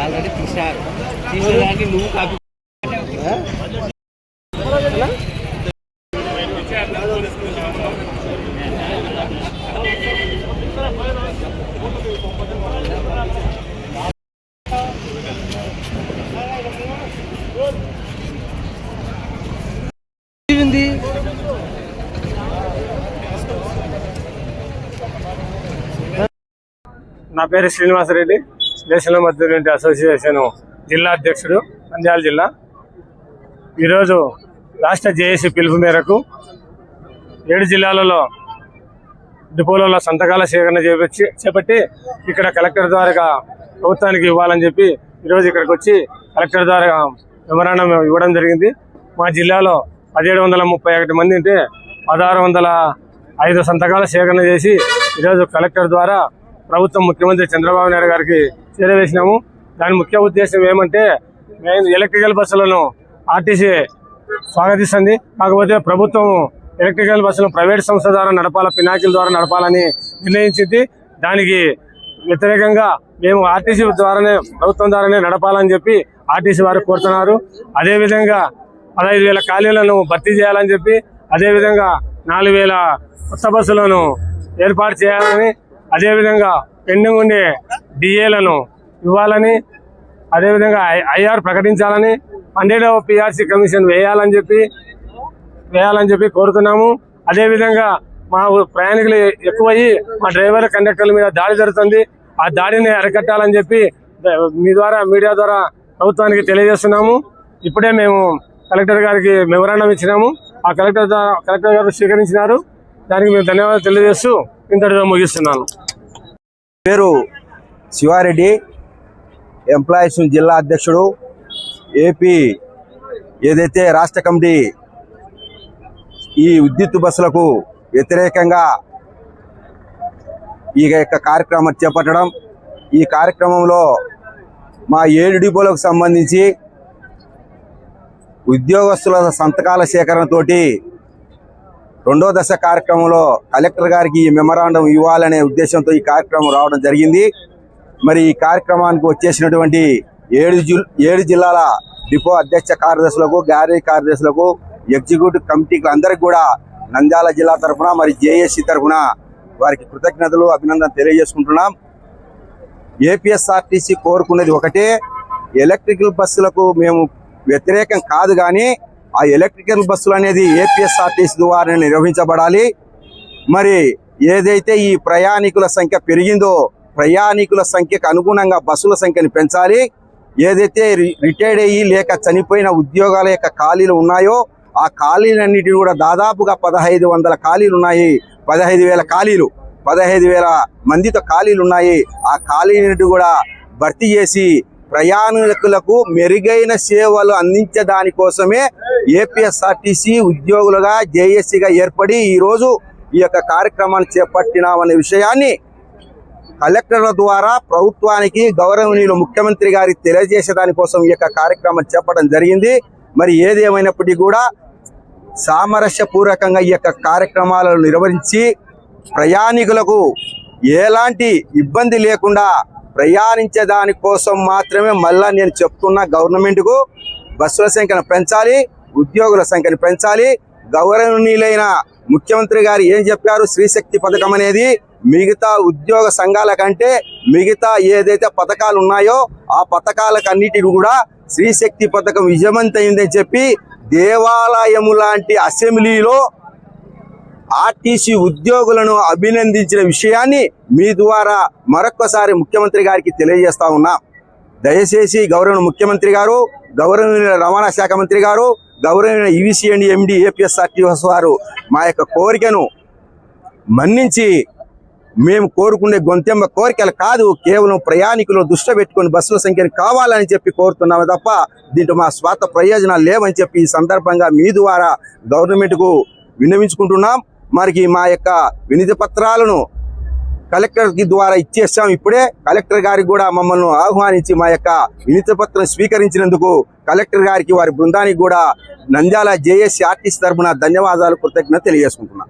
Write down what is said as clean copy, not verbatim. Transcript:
Already తీసారు తీసేదానికి నువ్వు కాపీ నా పేరు శ్రీనివాసరెడ్డి, నేషనల్ మధ్య అసోసియేషన్ జిల్లా అధ్యక్షుడు, నంద్యాల జిల్లా. ఈరోజు రాష్ట్ర జేఏసీ పిలుపు మేరకు 7 జిల్లాలలో డిపోలలో సంతకాల సేకరణ చేపట్టి ఇక్కడ కలెక్టర్ ద్వారా ప్రభుత్వానికి ఇవ్వాలని చెప్పి ఈరోజు ఇక్కడికి వచ్చి కలెక్టర్ ద్వారా మెమరాండం ఇవ్వడం జరిగింది. మా జిల్లాలో 1731 మంది ఉంటే 1605 సంతకాల సేకరణ చేసి ఈరోజు కలెక్టర్ ద్వారా ప్రభుత్వం ముఖ్యమంత్రి చంద్రబాబు నాయుడు గారికి చేరవేసినాము. దాని ముఖ్య ఉద్దేశం ఏమంటే, ఎలక్ట్రికల్ బస్సులను ఆర్టీసీ స్వాగతిస్తుంది. కాకపోతే ప్రభుత్వం ఎలక్ట్రికల్ బస్సులను ప్రైవేట్ సంస్థ ద్వారా నడపాలా, పినాకిల ద్వారా నడపాలని నిర్ణయించింది. దానికి వ్యతిరేకంగా మేము ఆర్టీసీ ద్వారానే, ప్రభుత్వం ద్వారానే నడపాలని చెప్పి ఆర్టీసీ వారు కోరుతున్నారు. అదేవిధంగా 15,000 ఖాళీలను భర్తీ చేయాలని చెప్పి, అదేవిధంగా 4,000 కొత్త బస్సులను ఏర్పాటు చేయాలని, అదేవిధంగా పెండింగ్ ఉండే డిఏలను ఇవ్వాలని, అదేవిధంగా ఐఆర్ ప్రకటించాలని, 12వ పిఆర్సీ కమిషన్ వేయాలని చెప్పి కోరుతున్నాము. అదేవిధంగా మా ప్రయాణికులు ఎక్కువయ్యి మా డ్రైవర్ కండక్టర్ల మీద దాడి జరుగుతుంది. ఆ దాడిని అరికట్టాలని చెప్పి మీ ద్వారా, మీడియా ద్వారా ప్రభుత్వానికి తెలియజేస్తున్నాము. ఇప్పుడే మేము కలెక్టర్ గారికి మెమరాండం ఇచ్చినాము. ఆ కలెక్టర్ గారు స్వీకరించినారు. దానికి మేము ధన్యవాదాలు తెలియజేస్తూ ఇంతటితో ముగిస్తున్నాను. పేరు శివారెడ్డి, ఎంప్లాయీస్ జిల్లా అధ్యక్షుడు. ఏపీ ఏదైతే రాష్ట్ర కమిటీ ఈ విద్యుత్ బస్సులకు వ్యతిరేకంగా ఈ యొక్క కార్యక్రమం చేపట్టడం, ఈ కార్యక్రమంలో మా 7 డిపోలకు సంబంధించి ఉద్యోగస్తుల సంతకాల సేకరణతోటి 2వ దశ కార్యక్రమంలో కలెక్టర్ గారికి ఈ మెమరాండం ఇవ్వాలనే ఉద్దేశంతో ఈ కార్యక్రమం రావడం జరిగింది. మరి ఈ కార్యక్రమానికి వచ్చేసినటువంటి 7 జిల్లాల డిపో అధ్యక్ష కార్యదర్శులకు, గ్యారేజ్ కార్యదర్శులకు, ఎగ్జిక్యూటివ్ కమిటీకి అందరికి కూడా నంద్యాల జిల్లా తరఫున, మరి జేఏసీ తరఫున వారికి కృతజ్ఞతలు, అభినందన తెలియజేసుకుంటున్నాం. ఏపీఎస్ఆర్టీసీ కోరుకున్నది ఒకటే, ఎలక్ట్రికల్ బస్సులకు మేము వ్యతిరేకం కాదు, కానీ ఆ ఎలక్ట్రికల్ బస్సులు అనేది ఏపీఎస్ఆర్టీసీ ద్వారా నిర్వహించబడాలి. మరి ఏదైతే ఈ ప్రయాణికుల సంఖ్య పెరిగిందో, ప్రయాణికుల సంఖ్యకు అనుగుణంగా బస్సుల సంఖ్యను పెంచాలి. ఏదైతే రిటైర్డ్ అయ్యి లేక చనిపోయిన ఉద్యోగాల యొక్క ఖాళీలు ఉన్నాయో, ఆ ఖాళీలన్నిటిని కూడా దాదాపుగా 1,500 ఖాళీలు ఉన్నాయి. 15,000 ఖాళీలు, 15,000 మందితో ఖాళీలు ఉన్నాయి. ఆ ఖాళీని కూడా భర్తీ చేసి ప్రయాణికులకు మెరుగైన సేవలు అందించే దానికోసమే ఏపీఎస్ఆర్టీసీ ఉద్యోగులుగా జేఏసీగా ఏర్పడి ఈరోజు ఈ యొక్క కార్యక్రమాన్ని చేపట్టినామనే విషయాన్ని కలెక్టర్ల ద్వారా ప్రభుత్వానికి, గౌరవనీయులు ముఖ్యమంత్రి గారికి తెలియజేసే దానికోసం ఈ యొక్క కార్యక్రమం చేపట్టడం జరిగింది. మరి ఏదేమైనప్పటికీ కూడా సామరస్యపూర్వకంగా ఈ యొక్క కార్యక్రమాలను నిర్వహించి ప్రయాణికులకు ఎలాంటి ఇబ్బంది లేకుండా ప్రయాణించే దానికోసం మాత్రమే మళ్ళా నేను చెప్తున్నా, గవర్నమెంట్కు బస్సుల సంఖ్యను పెంచాలి, ఉద్యోగుల సంఖ్యను పెంచాలి. గౌరవనీయులైన ముఖ్యమంత్రి గారు ఏం చెప్పారు, శ్రీశక్తి పథకం అనేది మిగతా ఉద్యోగ సంఘాల కంటే మిగతా ఏదైతే పథకాలు ఉన్నాయో ఆ పథకాలకన్నిటిని కూడా శ్రీశక్తి పథకం విజయవంతమైందని చెప్పి దేవాలయము లాంటి అసెంబ్లీలో ఆర్టీసీ ఉద్యోగులను అభినందించిన విషయాన్ని మీ ద్వారా మరొక్కసారి ముఖ్యమంత్రి గారికి తెలియజేస్తా ఉన్నా. దయచేసి గౌరవ ముఖ్యమంత్రి గారు, గౌరవనీయ రవాణా శాఖ మంత్రి గారు, గౌరవనీయ ఈవీసీ అండ్ ఎండి ఏపీఎస్ఆర్టీసీ వారు మా యొక్క కోరికను మన్నించి మేము కోరుకునే గొంతెమ్మ కోరికలు కాదు, కేవలం ప్రయాణికులను దృష్టి పెట్టుకుని బస్సుల సంఖ్యను కావాలని చెప్పి కోరుతున్నాము తప్ప దీంట్లో మా స్వార్థ ప్రయోజనాలు లేవని చెప్పి ఈ సందర్భంగా మీ ద్వారా గవర్నమెంట్కు విన్నవించుకుంటున్నాం. మరి మా యొక్క వినతి పత్రాలను కలెక్టర్ ద్వారా ఇచ్చేస్తాం. ఇప్పుడే కలెక్టర్ గారికి కూడా మమ్మల్ని ఆహ్వానించి మా యొక్క వినతి పత్రం స్వీకరించినందుకు కలెక్టర్ గారికి, వారి బృందానికి కూడా నంద్యాల జేఏసీ ఆర్టీసీ తరఫున ధన్యవాదాలు, కృతజ్ఞత తెలియజేసుకుంటున్నాం.